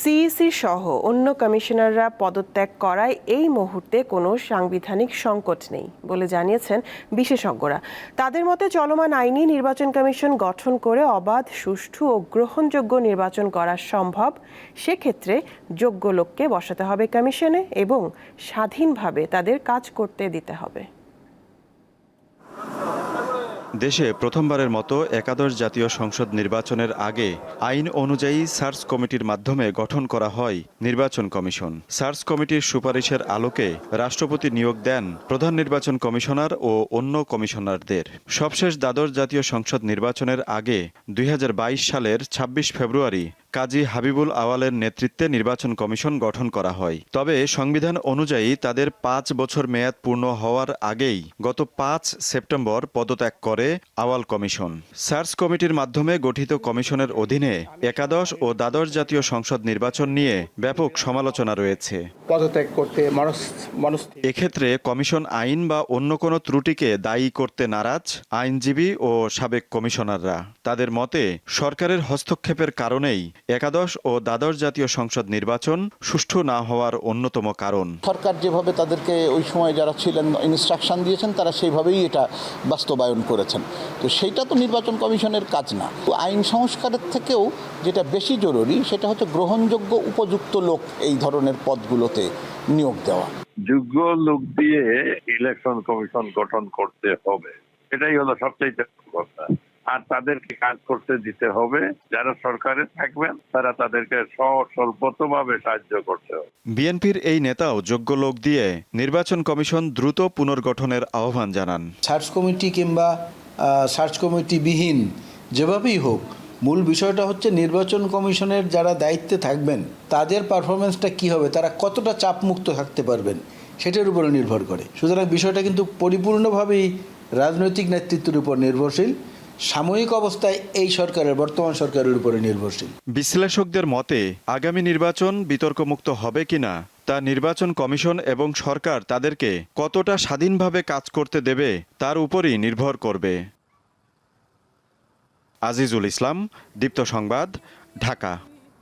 CEC সহ অন্য কমিশনাররা পদত্যাগ করায় এই মুহূর্তে কোনো সাংবিধানিক সংকট নেই বলে জানিয়েছেন বিশেষজ্ঞরা। তাদের মতে চলমান আইনি নির্বাচন কমিশন গঠন করে অবাধ, সুষ্ঠু ও গ্রহণযোগ্য নির্বাচন করা সম্ভব। সেক্ষেত্রে যোগ্য লোককে বসাতে হবে কমিশনে এবং স্বাধীনভাবে তাদের কাজ করতে দিতে হবে। দেশে প্রথমবারের মতো একাদশ জাতীয় সংসদ নির্বাচনের আগে আইন অনুযায়ী সার্চ কমিটির মাধ্যমে গঠন করা হয় নির্বাচন কমিশন। সার্চ কমিটির সুপারিশের আলোকে রাষ্ট্রপতি নিয়োগ দেন প্রধান নির্বাচন কমিশনার ও অন্য কমিশনারদের। সবশেষ দ্বাদশ জাতীয় সংসদ নির্বাচনের আগে 2022 সালের 26 ফেব্রুয়ারি কাজী হাবিবুল আওয়ালের নেতৃত্বে নির্বাচন কমিশন গঠন করা হয়। তবে সংবিধান অনুযায়ী তাদের 5 বছর মেয়াদ পূর্ণ হওয়ার আগেই গত 5 সেপ্টেম্বর পদত্যাগ করে আওয়াল কমিশন। সার্চ কমিটির মাধ্যমে গঠিত কমিশনের অধীনে একাদশ ও দ্বাদশ জাতীয় সংসদ নির্বাচন নিয়ে ব্যাপক সমালোচনা রয়েছে। পদত্যাগ করতে এক্ষেত্রে কমিশন আইন বা অন্য কোনো ত্রুটিকে দায়ী করতে নারাজ আইনজীবী ও সাবেক কমিশনাররা। তাদের মতে সরকারের হস্তক্ষেপের কারণেই একাদশ ও দ্বাদশ জাতীয় সংসদ নির্বাচন সুষ্ঠু না হওয়ার অন্যতম কারণ। সরকার যেভাবে তাদেরকে ওই সময় যারা ছিলেন ইনস্ট্রাকশন দিয়েছেন, তারা সেইভাবেই এটা বাস্তবায়ন করেছেন। তো সেইটা তো নির্বাচন কমিশনের কাজ না। আইন সংস্কারের থেকেও যেটা বেশি জরুরি সেটা হচ্ছে গ্রহণযোগ্য উপযুক্ত লোক এই ধরনের পদগুলোতে নিয়োগ দেওয়া। যোগ্য লোক দিয়ে ইলেকশন কমিশন গঠন করতে হবে, এটাই হলো সবচেয়ে কথা। আর তাদেরকে কাজ করতে দিতে হবে, যারা সরকারে থাকবেন তারা তাদেরকে স্বল্পতভাবে সাহায্য করতে হবে। বিএনপির এই নেতাও যোগ্য লোক দিয়ে নির্বাচন কমিশন দ্রুত পুনর্গঠনের আহ্বান জানান। সার্চ কমিটি কিংবা সার্চ কমিটি বিহীন যেভাবেই হোক, মূল বিষয়টা হচ্ছে নির্বাচন কমিশনের যারা দায়িত্বে থাকবেন তাদের পারফরমেন্সটা কি হবে, তারা কতটা চাপমুক্ত থাকতে পারবেন সেটার উপরে নির্ভর করে। সুতরাং বিষয়টা কিন্তু পরিপূর্ণভাবেই রাজনৈতিক নেতৃত্বের উপর নির্ভরশীল, সাময়িক অবস্থায় এই সরকারের বর্তমান সরকারের উপরে নির্ভরশীল। বিশ্লেষকদের মতে আগামী নির্বাচন বিতর্কমুক্ত হবে কিনা তা নির্বাচন কমিশন এবং সরকার তাদেরকে কতটা স্বাধীনভাবে কাজ করতে দেবে তার উপরই নির্ভর করবে। আজিজুল ইসলাম, দীপ্ত সংবাদ, ঢাকা।